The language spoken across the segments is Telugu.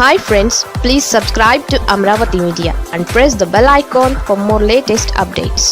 Hi friends, please subscribe to Amravati Media and press the bell icon for more latest updates.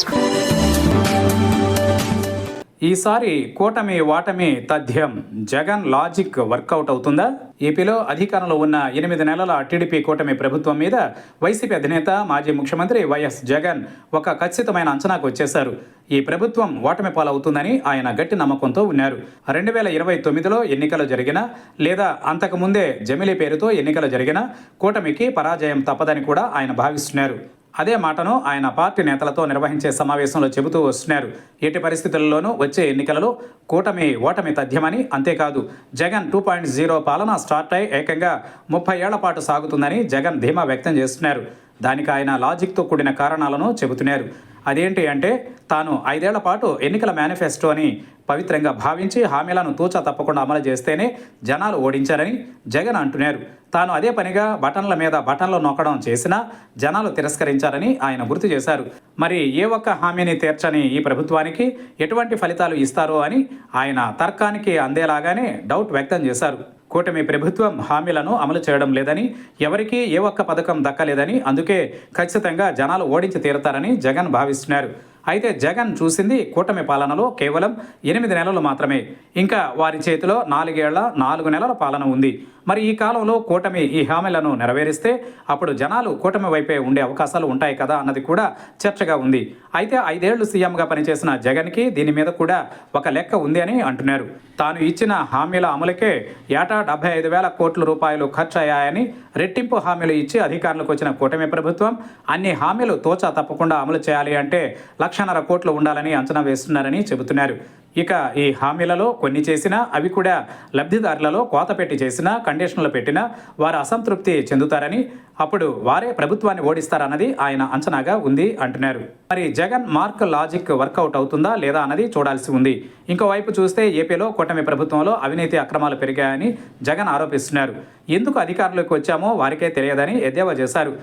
ఈసారి కూటమి ఓటమి తథ్యం. జగన్ లాజిక్ వర్కౌట్ అవుతుందా? ఏపీలో అధికారంలో ఉన్న 8 నెలల టీడీపీ కూటమి ప్రభుత్వం మీద వైసీపీ అధినేత మాజీ ముఖ్యమంత్రి వైఎస్ జగన్ ఒక ఖచ్చితమైన అంచనాకు వచ్చేశారు. ఈ ప్రభుత్వం ఓటమి పాలవుతుందని ఆయన గట్టి నమ్మకంతో ఉన్నారు. 2029లో ఎన్నికలు జరిగినా లేదా అంతకుముందే జమిలీ పేరుతో ఎన్నికలు జరిగినా కూటమికి పరాజయం తప్పదని కూడా ఆయన భావిస్తున్నారు. అదే మాటను ఆయన పార్టీ నేతలతో నిర్వహించే సమావేశంలో చెబుతూ వస్తున్నారు. ఎట్టి పరిస్థితుల్లోనూ వచ్చే ఎన్నికలలో కూటమి ఓటమి తథ్యమని, అంతేకాదు జగన్ 2.0 పాలన స్టార్ట్ అయి ఏకంగా 30 ఏళ్ల పాటు సాగుతుందని జగన్ ధీమా వ్యక్తం చేస్తున్నారు. దానికి ఆయన లాజిక్తో కూడిన కారణాలను చెబుతున్నారు. అదేంటి అంటే, తాను 5 ఏళ్ల పాటు ఎన్నికల మేనిఫెస్టోని పవిత్రంగా భావించి హామీలను తూచా తప్పకుండా అమలు చేస్తేనే జనాలు ఓడించారని జగన్ అంటున్నారు. తాను అదే పనిగా బటన్ల మీద బటన్లు నొక్కడం చేసినా జనాలు తిరస్కరించారని ఆయన గుర్తు చేశారు. మరి ఏ ఒక్క హామీని తీర్చని ఈ ప్రభుత్వానికి ఎటువంటి ఫలితాలు ఇస్తారో అని ఆయన తర్కానికి అందేలాగానే డౌట్ వ్యక్తం చేశారు. కూటమి ప్రభుత్వం హామీలను అమలు చేయడం లేదని, ఎవరికీ ఏ ఒక్క పథకం దక్కలేదని, అందుకే ఖచ్చితంగా జనాలు ఓడించి తీరుతారని జగన్ భావిస్తున్నారు. అయితే జగన్ చూసింది కూటమి పాలనలో కేవలం 8 నెలలు మాత్రమే. ఇంకా వారి చేతిలో 4 ఏళ్ల 4 నెలల పాలన ఉంది. మరి ఈ కాలంలో కూటమి ఈ హామీలను నెరవేరిస్తే అప్పుడు జనాలు కూటమి వైపే ఉండే అవకాశాలు ఉంటాయి కదా అన్నది కూడా చర్చగా ఉంది. అయితే 5 ఏళ్లు సీఎంగా పనిచేసిన జగన్కి దీని మీద కూడా ఒక లెక్క ఉంది అని అంటున్నారు. తాను ఇచ్చిన హామీల అమలుకే ఏటా 75,000 కోట్ల రూపాయలు ఖర్చు అయ్యాయని, రెట్టింపు హామీలు ఇచ్చి అధికారంలోకి వచ్చిన కూటమి ప్రభుత్వం అన్ని హామీలు తోచా తప్పకుండా అమలు చేయాలి అంటే 1,50,000 కోట్లు ఉండాలని అంచనా వేస్తున్నారని చెబుతున్నారు. ఇక ఈ హామీలలో కొన్ని చేసినా, అవి కూడా లబ్ధిదారులలో కోత పెట్టి చేసినా, కండిషన్లు పెట్టినా వారు అసంతృప్తి చెందుతారని, అప్పుడు వారే ప్రభుత్వాన్ని ఓడిస్తారన్నది ఆయన అంచనాగా ఉంది అంటున్నారు. మరి జగన్ మార్క్ లాజిక్ వర్కౌట్ అవుతుందా లేదా అన్నది చూడాల్సి ఉంది. ఇంకోవైపు చూస్తే ఏపీలో కూటమి ప్రభుత్వంలో అవినీతి అక్రమాలు పెరిగాయని జగన్ ఆరోపిస్తున్నారు. ఎందుకు అధికారంలోకి వచ్చామో వారికే తెలియదని ఎద్దేవా చేశారు.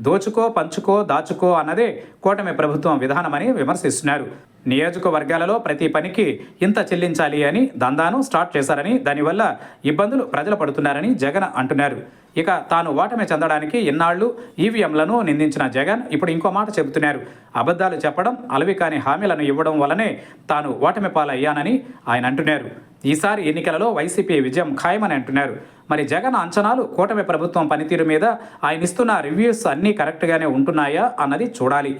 దోచుకో పంచుకో దాచుకో అన్నదే కూటమి ప్రభుత్వం విధానమని విమర్శిస్తున్నారు. నియోజకవర్గాలలో ప్రతి పనికి ఇంత చెల్లించాలి అని దందాను స్టార్ట్ చేశారని, దానివల్ల ఇబ్బందులు ప్రజలు పడుతున్నారని జగన్ అంటున్నారు. ఇక తాను ఓటమి చెందడానికి ఇన్నాళ్లు ఈవీఎంలను నిందించిన జగన్ ఇప్పుడు ఇంకో మాట చెబుతున్నారు. అబద్ధాలు చెప్పడం, అలవి కాని హామీలను ఇవ్వడం వల్లనే తాను ఓటమి పాలయ్యానని ఆయన అంటున్నారు. ఈసారి ఎన్నికలలో వైసీపీ విజయం ఖాయమని అంటున్నారు. మరి జగన్ అంచనాలు, కూటమి ప్రభుత్వం పనితీరు మీద ఆయన ఇస్తున్న రివ్యూస్ అన్నీ కరెక్ట్గానే ఉంటున్నాయా అన్నది చూడాలి.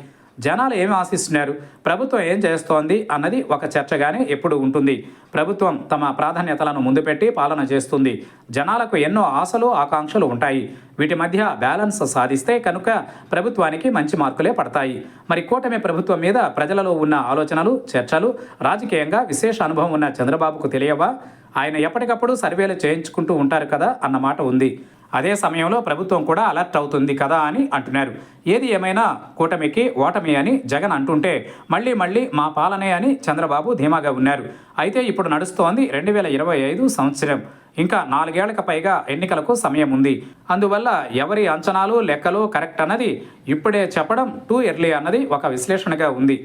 జనాలు ఏమి ఆశిస్తున్నారు, ప్రభుత్వం ఏం చేస్తోంది అన్నది ఒక చర్చగానే ఎప్పుడు ఉంటుంది. ప్రభుత్వం తమ ప్రాధాన్యతలను ముందు పెట్టి పాలన చేస్తుంది. జనాలకు ఎన్నో ఆశలు ఆకాంక్షలు ఉంటాయి. వీటి మధ్య బ్యాలెన్స్ సాధిస్తే కనుక ప్రభుత్వానికి మంచి మార్కులే పడతాయి. మరి కూటమి ప్రభుత్వం మీద ప్రజలలో ఉన్న ఆలోచనలు, చర్చలు రాజకీయంగా విశేష అనుభవం ఉన్న చంద్రబాబుకు తెలియవా? ఆయన ఎప్పటికప్పుడు సర్వేలు చేయించుకుంటూ ఉంటారు కదా అన్న మాట ఉంది. అదే సమయంలో ప్రభుత్వం కూడా అలర్ట్ అవుతుంది కదా అని అంటున్నారు. ఏది ఏమైనా కూటమికి ఓటమి అని జగన్ అంటుంటే మళ్ళీ మా పాలనే అని చంద్రబాబు ధీమాగా ఉన్నారు. అయితే ఇప్పుడు నడుస్తోంది 2025 సంవత్సరం. ఇంకా 4 ఏళ్లకు పైగా ఎన్నికలకు సమయం ఉంది. అందువల్ల ఎవరి అంచనాలు, లెక్కలు కరెక్ట్ అన్నది ఇప్పుడే చెప్పడం టూ ఎర్లీ అన్నది ఒక విశ్లేషణగా ఉంది.